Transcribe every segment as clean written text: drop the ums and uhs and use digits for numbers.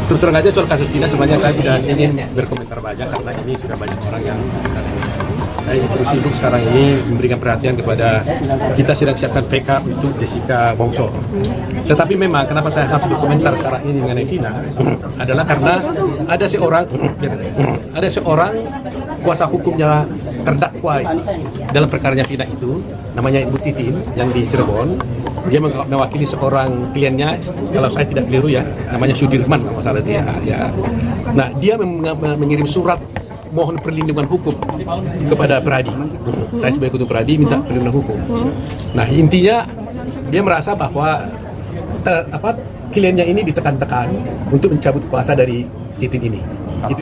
Terus terang aja soal kasus Vina sebenarnya saya tidak ingin berkomentar banyak karena ini sudah banyak orang yang saya terus sibuk sekarang ini memberikan perhatian kepada kita sedang siapkan PK untuk Jessica Wongso. Tetapi memang kenapa saya harus berkomentar sekarang ini mengenai Vina adalah karena ada seorang kuasa hukumnya terdakwa dalam perkaranya Vina itu, namanya Ibu Titin yang di Cirebon. Dia mewakili seorang kliennya, kalau saya tidak keliru ya, namanya Sudirman kalau salah dia. Ya. Nah, dia mengirim surat mohon perlindungan hukum kepada Pradi. Saya sebagai ketua Pradi minta perlindungan hukum. Nah, intinya dia merasa bahwa kliennya ini ditekan-tekan untuk mencabut kuasa dari Titin ini.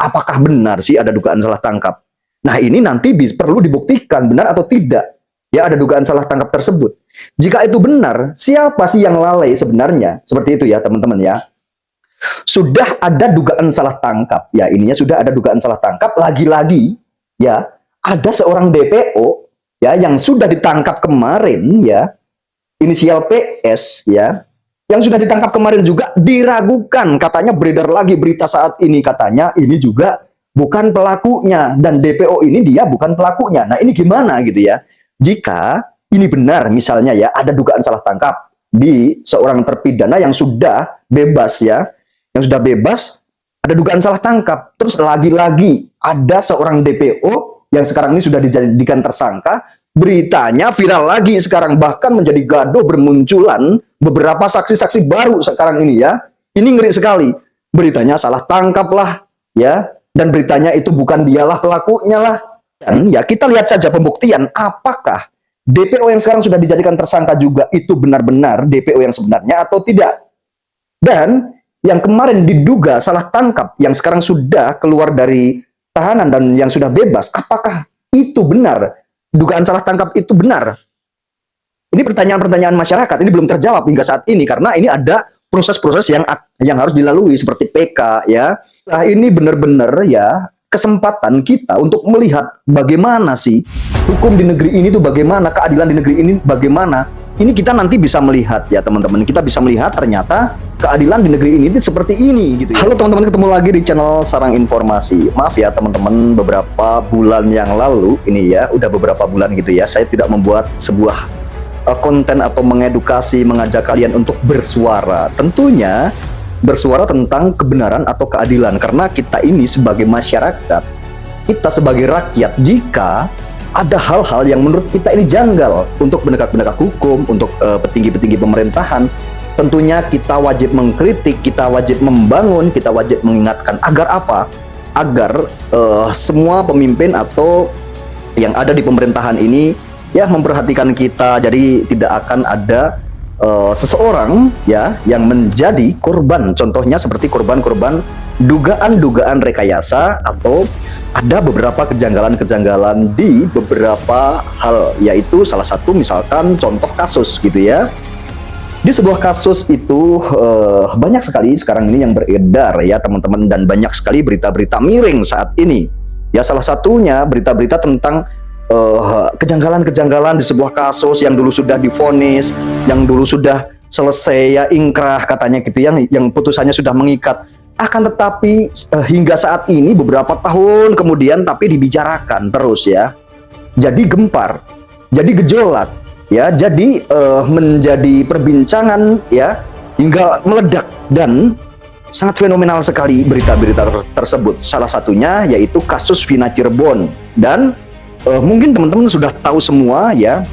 Apakah benar sih ada dugaan salah tangkap? Nah, ini nanti perlu dibuktikan benar atau tidak. Ya, ada dugaan salah tangkap tersebut. Jika itu benar, siapa sih yang lalai sebenarnya? Seperti itu ya, teman-teman ya. Sudah ada dugaan salah tangkap. Ya, ininya sudah ada dugaan salah tangkap. Lagi-lagi, ya, ada seorang DPO ya yang sudah ditangkap kemarin ya. Inisial PS ya. Yang sudah ditangkap kemarin juga diragukan. Katanya beredar lagi berita saat ini, katanya ini juga bukan pelakunya dan DPO ini dia bukan pelakunya. Nah, ini gimana gitu ya? Jika ini benar misalnya ya ada dugaan salah tangkap di seorang terpidana yang sudah bebas ya, yang sudah bebas ada dugaan salah tangkap, terus lagi-lagi ada seorang DPO yang sekarang ini sudah dijadikan tersangka, beritanya viral lagi sekarang, bahkan menjadi gaduh, bermunculan beberapa saksi-saksi baru sekarang ini ya. Ini ngeri sekali, beritanya salah tangkap lah ya, dan beritanya itu bukan dialah pelakunya lah. Dan ya kita lihat saja pembuktian apakah DPO yang sekarang sudah dijadikan tersangka juga itu benar-benar DPO yang sebenarnya atau tidak. Dan yang kemarin diduga salah tangkap yang sekarang sudah keluar dari tahanan dan yang sudah bebas, apakah itu benar? Dugaan salah tangkap itu benar? Ini pertanyaan-pertanyaan masyarakat, ini belum terjawab hingga saat ini karena ini ada proses-proses yang harus dilalui seperti PK ya. Nah, ini benar-benar ya kesempatan kita untuk melihat bagaimana sih hukum di negeri ini tuh, bagaimana keadilan di negeri ini bagaimana. Ini kita nanti bisa melihat ya teman-teman, kita bisa melihat ternyata keadilan di negeri ini tuh seperti ini gitu ya. Halo teman-teman, ketemu lagi di channel Sarang Informasi. Maaf ya teman-teman, beberapa bulan yang lalu ini ya, udah beberapa bulan gitu ya, saya tidak membuat sebuah konten atau mengedukasi, mengajak kalian untuk bersuara. Tentunya bersuara tentang kebenaran atau keadilan, karena kita ini sebagai masyarakat, kita sebagai rakyat, jika ada hal-hal yang menurut kita ini janggal untuk penegak-penegak hukum, untuk petinggi-petinggi pemerintahan, tentunya kita wajib mengkritik, kita wajib membangun, kita wajib mengingatkan. Agar apa? Agar semua pemimpin atau yang ada di pemerintahan ini ya memperhatikan kita, jadi tidak akan ada seseorang ya yang menjadi korban, contohnya seperti korban-korban dugaan-dugaan rekayasa atau ada beberapa kejanggalan-kejanggalan di beberapa hal, yaitu salah satu misalkan contoh kasus gitu ya. Di sebuah kasus itu banyak sekali sekarang ini yang beredar ya teman-teman, dan banyak sekali berita-berita miring saat ini ya. Salah satunya berita-berita tentang kejanggalan-kejanggalan di sebuah kasus yang dulu sudah divonis, yang dulu sudah selesai ya, ingkrah katanya gitu ya, yang putusannya sudah mengikat. Akan tetapi hingga saat ini beberapa tahun kemudian tapi dibicarakan terus ya. Jadi gempar, jadi gejolak ya, jadi menjadi perbincangan ya, hingga meledak, dan sangat fenomenal sekali berita-berita tersebut. Salah satunya yaitu kasus Vina Cirebon. Dan mungkin teman-teman sudah tahu semua ya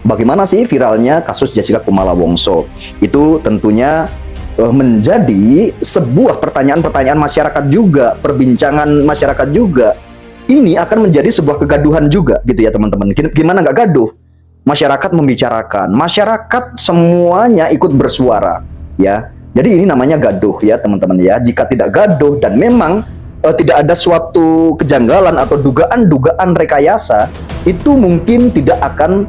bagaimana sih viralnya kasus Jessica Kumala Wongso. Itu tentunya menjadi sebuah pertanyaan-pertanyaan masyarakat juga, perbincangan masyarakat juga. Ini akan menjadi sebuah kegaduhan juga gitu ya teman-teman. Gimana nggak gaduh? Masyarakat membicarakan, masyarakat semuanya ikut bersuara ya. Jadi ini namanya gaduh ya teman-teman ya. Jika tidak gaduh dan memang tidak ada suatu kejanggalan atau dugaan-dugaan rekayasa, itu mungkin tidak akan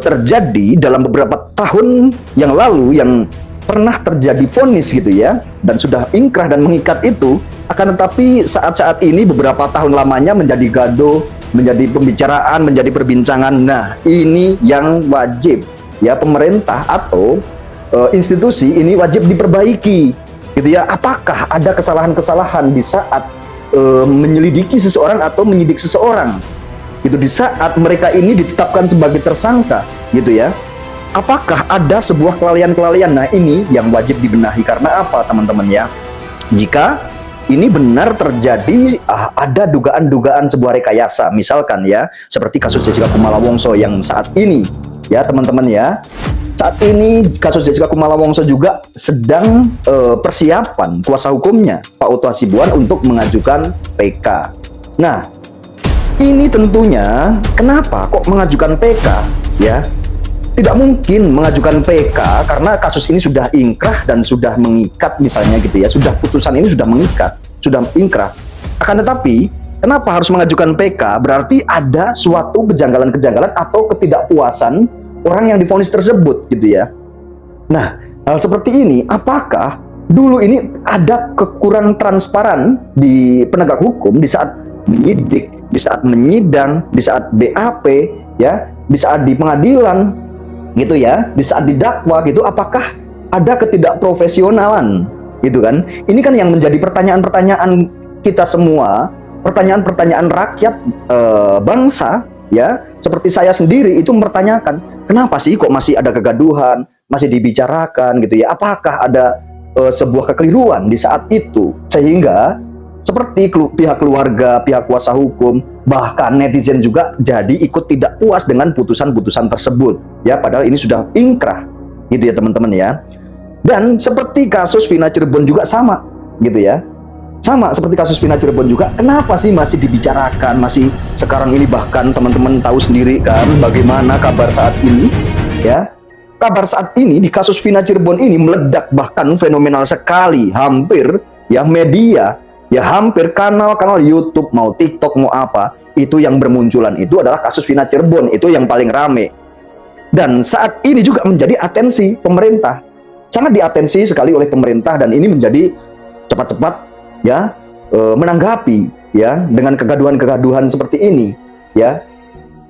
terjadi dalam beberapa tahun yang lalu yang pernah terjadi vonis gitu ya, dan sudah ingkrah dan mengikat itu. Akan tetapi saat-saat ini beberapa tahun lamanya menjadi gaduh, menjadi pembicaraan, menjadi perbincangan. Nah, ini yang wajib ya pemerintah atau institusi ini wajib diperbaiki. gitu ya. Apakah ada kesalahan-kesalahan di saat menyelidiki seseorang atau menyidik seseorang, gitu, di saat mereka ini ditetapkan sebagai tersangka, gitu ya. Apakah ada sebuah kelalaian-kelalaian? Nah, ini yang wajib dibenahi. Karena apa, teman-teman ya? Jika ini benar terjadi, ada dugaan-dugaan sebuah rekayasa, misalkan ya, seperti kasus Jessica Kumala Wongso yang saat ini, ya teman-teman ya, saat ini kasus Jessica Kumala Wongso juga sedang persiapan kuasa hukumnya Pak Oto Hasibuan untuk mengajukan PK. Nah, ini tentunya kenapa kok mengajukan PK ya? Tidak mungkin mengajukan PK karena kasus ini sudah ingkrah dan sudah mengikat misalnya gitu ya. Sudah putusan ini sudah mengikat, sudah ingkrah. Akan tetapi, kenapa harus mengajukan PK? Berarti ada suatu kejanggalan-kejanggalan atau ketidakpuasan orang yang divonis tersebut gitu ya. Nah, hal seperti ini apakah dulu ini ada kekurangan transparan di penegak hukum di saat menyidik, di saat menyidang, di saat BAP ya, di saat di pengadilan gitu ya, di saat didakwa gitu, apakah ada ketidakprofesionalan gitu kan? Ini kan yang menjadi pertanyaan-pertanyaan kita semua, pertanyaan-pertanyaan rakyat bangsa ya, seperti saya sendiri itu mempertanyakan, kenapa sih kok masih ada kegaduhan, masih dibicarakan gitu ya? Apakah ada sebuah kekeliruan di saat itu sehingga seperti pihak keluarga, pihak kuasa hukum, bahkan netizen juga jadi ikut tidak puas dengan putusan-putusan tersebut ya, padahal ini sudah ingkrah gitu ya teman-teman ya. Dan seperti kasus Vina Cirebon juga sama gitu ya. Sama seperti kasus Vina Cirebon juga, kenapa sih masih dibicarakan, masih sekarang ini, bahkan teman-teman tahu sendiri kan bagaimana kabar saat ini ya. Kabar saat ini di kasus Vina Cirebon ini meledak, bahkan fenomenal sekali, hampir ya media, ya hampir kanal-kanal YouTube, mau TikTok, mau apa, itu yang bermunculan itu adalah kasus Vina Cirebon, itu yang paling rame. Dan saat ini juga menjadi atensi pemerintah, sangat diatensi sekali oleh pemerintah, dan ini menjadi cepat-cepat ya menanggapi ya dengan kegaduhan-kegaduhan seperti ini ya,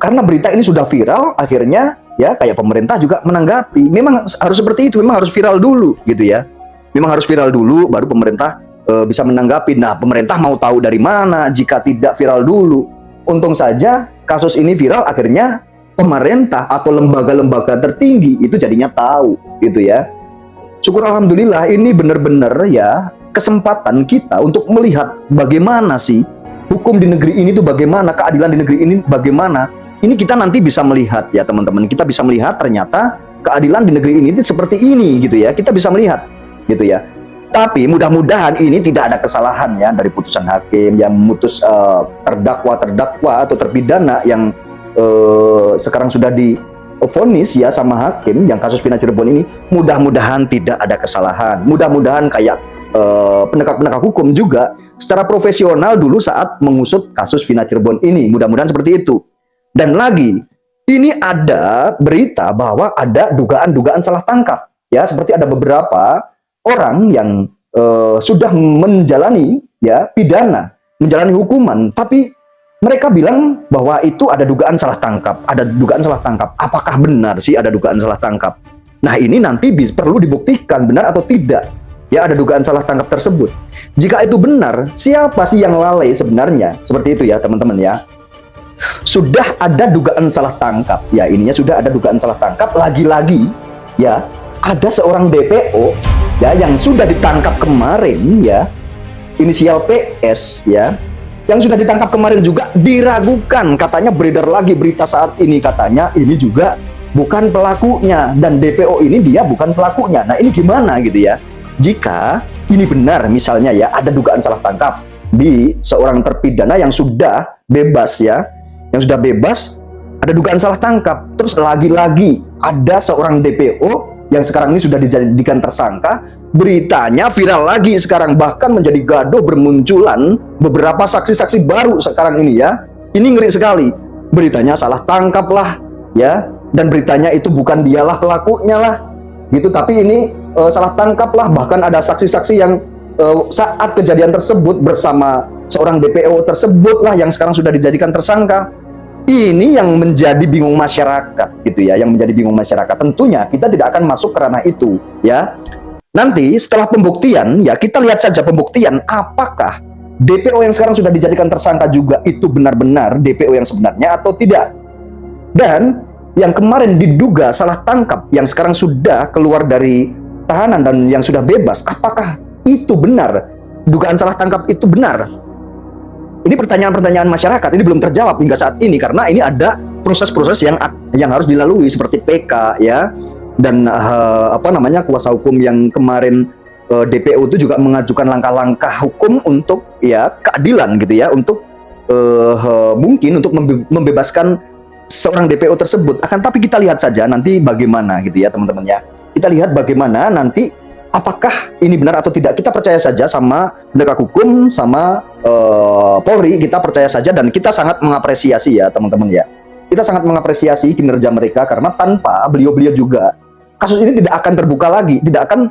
karena berita ini sudah viral, akhirnya ya kayak pemerintah juga menanggapi. Memang harus seperti itu, memang harus viral dulu gitu ya, memang harus viral dulu baru pemerintah bisa menanggapi. Nah, pemerintah mau tahu dari mana jika tidak viral dulu? Untung saja kasus ini viral, akhirnya pemerintah atau lembaga-lembaga tertinggi itu jadinya tahu gitu ya. Syukur alhamdulillah, ini benar-benar ya kesempatan kita untuk melihat bagaimana sih hukum di negeri ini tuh, bagaimana keadilan di negeri ini bagaimana. Ini kita nanti bisa melihat ya teman-teman, kita bisa melihat ternyata keadilan di negeri ini seperti ini gitu ya, kita bisa melihat gitu ya. Tapi mudah-mudahan ini tidak ada kesalahan ya dari putusan hakim yang memutus terdakwa atau terpidana yang sekarang sudah divonis ya sama hakim yang kasus Vina Cirebon ini. Mudah-mudahan tidak ada kesalahan, mudah-mudahan kayak penegak-penegak hukum juga secara profesional dulu saat mengusut kasus Vina Cirebon ini. Mudah-mudahan seperti itu. Dan lagi, ini ada berita bahwa ada dugaan-dugaan salah tangkap ya, seperti ada beberapa orang yang sudah menjalani ya pidana, menjalani hukuman, tapi mereka bilang bahwa itu ada dugaan salah tangkap, ada dugaan salah tangkap. Apakah benar sih ada dugaan salah tangkap? Nah, ini nanti perlu dibuktikan benar atau tidak ya ada dugaan salah tangkap tersebut. Jika itu benar, siapa sih yang lalai sebenarnya? Seperti itu ya teman-teman ya. Sudah ada dugaan salah tangkap ya, ininya sudah ada dugaan salah tangkap. Lagi-lagi ya ada seorang DPO ya yang sudah ditangkap kemarin ya, inisial PS ya, yang sudah ditangkap kemarin juga diragukan, katanya beredar lagi berita saat ini, katanya ini juga bukan pelakunya, dan DPO ini dia bukan pelakunya. Nah, ini gimana gitu ya jika ini benar misalnya ya ada dugaan salah tangkap di seorang terpidana yang sudah bebas ya, yang sudah bebas, ada dugaan salah tangkap, terus lagi-lagi ada seorang DPO yang sekarang ini sudah dijadikan tersangka, beritanya viral lagi sekarang, bahkan menjadi gaduh, bermunculan beberapa saksi-saksi baru sekarang ini ya. Ini ngeri sekali, beritanya salah tangkap lah ya, dan beritanya itu bukan dialah pelakunya lah gitu, tapi ini salah tangkap lah. Bahkan ada saksi-saksi yang saat kejadian tersebut bersama seorang DPO tersebut lah yang sekarang sudah dijadikan tersangka. Ini yang menjadi bingung masyarakat gitu ya, yang menjadi bingung masyarakat. Tentunya kita tidak akan masuk ke ranah itu ya. Nanti setelah pembuktian, ya kita lihat saja pembuktian apakah DPO yang sekarang sudah dijadikan tersangka juga itu benar-benar DPO yang sebenarnya atau tidak. Dan yang kemarin diduga salah tangkap yang sekarang sudah keluar dari tahanan dan yang sudah bebas, apakah itu benar? Dugaan salah tangkap itu benar? Ini pertanyaan-pertanyaan masyarakat, ini belum terjawab hingga saat ini karena ini ada proses-proses yang harus dilalui seperti PK ya. Dan kuasa hukum yang kemarin DPO itu juga mengajukan langkah-langkah hukum untuk ya keadilan gitu ya, untuk mungkin untuk membebaskan seorang DPO tersebut. Akan tapi kita lihat saja nanti bagaimana gitu ya teman-teman ya. Kita lihat bagaimana nanti apakah ini benar atau tidak. Kita percaya saja sama penegak hukum, sama Polri, kita percaya saja dan kita sangat mengapresiasi ya teman-teman ya. Kita sangat mengapresiasi kinerja mereka karena tanpa beliau-beliau juga kasus ini tidak akan terbuka lagi, tidak akan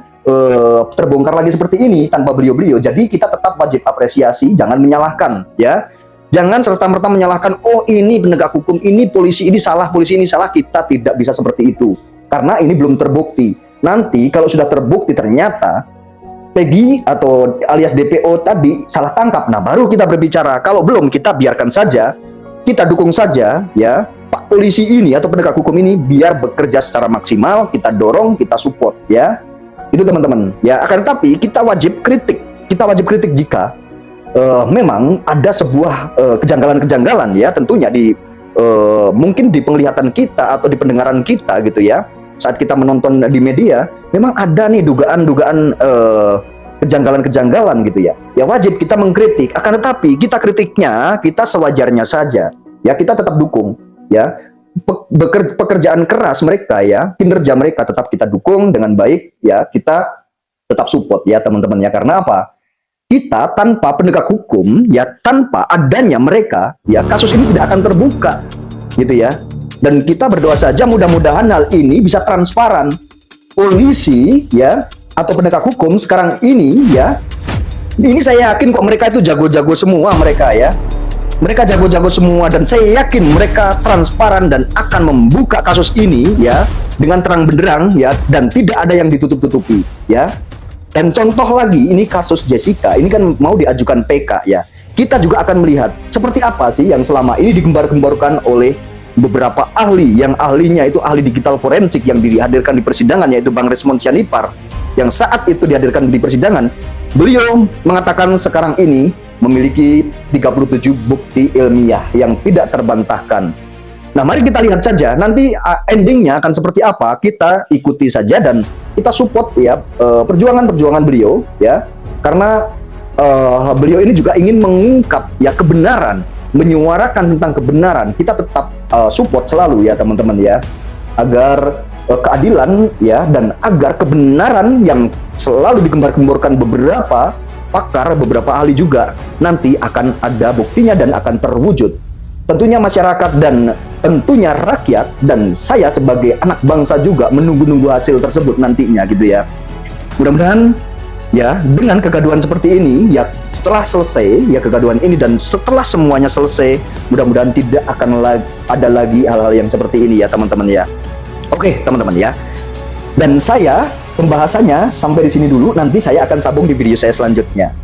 terbongkar lagi seperti ini tanpa beliau-beliau. Jadi kita tetap wajib apresiasi, jangan menyalahkan ya. Jangan serta-merta menyalahkan, oh ini penegak hukum, ini polisi ini salah, polisi ini salah. Kita tidak bisa seperti itu karena ini belum terbukti. Nanti kalau sudah terbukti ternyata Peggy atau alias DPO tadi salah tangkap, nah baru kita berbicara. Kalau belum, kita biarkan saja, kita dukung saja ya Pak polisi ini atau penegak hukum ini biar bekerja secara maksimal, kita dorong, kita support ya. Itu teman-teman ya. Akan tetapi kita wajib kritik jika memang ada sebuah kejanggalan-kejanggalan ya, tentunya di mungkin di penglihatan kita atau di pendengaran kita gitu ya. Saat kita menonton di media, memang ada nih dugaan-dugaan kejanggalan-kejanggalan gitu ya. Ya wajib kita mengkritik. Akan tetapi kita kritiknya kita sewajarnya saja. Ya kita tetap dukung ya. Pekerjaan keras mereka ya, kinerja mereka tetap kita dukung dengan baik ya. Kita tetap support ya teman-teman ya. Karena apa? Kita tanpa penegak hukum ya, tanpa adanya mereka ya, kasus ini tidak akan terbuka gitu ya. Dan kita berdoa saja mudah-mudahan hal ini bisa transparan. Polisi ya atau penegak hukum sekarang ini ya, ini saya yakin kok mereka itu jago-jago semua mereka ya. Mereka jago-jago semua dan saya yakin mereka transparan dan akan membuka kasus ini ya dengan terang benderang ya, dan tidak ada yang ditutup-tutupi ya. Dan contoh lagi, ini kasus Jessica, ini kan mau diajukan PK ya. Kita juga akan melihat seperti apa sih yang selama ini digembar-gemborkan oleh beberapa ahli, yang ahlinya itu ahli digital forensik yang dihadirkan di persidangan, yaitu Bang Resmond Sianipar, yang saat itu dihadirkan di persidangan. Beliau mengatakan sekarang ini memiliki 37 bukti ilmiah yang tidak terbantahkan. Nah, mari kita lihat saja nanti endingnya akan seperti apa. Kita ikuti saja dan kita support ya perjuangan-perjuangan beliau ya, karena beliau ini juga ingin mengungkap ya kebenaran, menyuarakan tentang kebenaran. Kita tetap support selalu ya teman-teman ya, agar keadilan ya, dan agar kebenaran yang selalu digembar-gemborkan beberapa pakar, beberapa ahli juga nanti akan ada buktinya dan akan terwujud. Tentunya masyarakat dan tentunya rakyat dan saya sebagai anak bangsa juga menunggu-nunggu hasil tersebut nantinya gitu ya. Mudah-mudahan ya dengan kegaduhan seperti ini ya, setelah selesai ya kegaduhan ini dan setelah semuanya selesai, mudah-mudahan tidak akan ada lagi hal-hal yang seperti ini ya teman-teman ya. Oke teman-teman ya. Dan saya pembahasannya sampai di sini dulu, nanti saya akan sambung di video saya selanjutnya.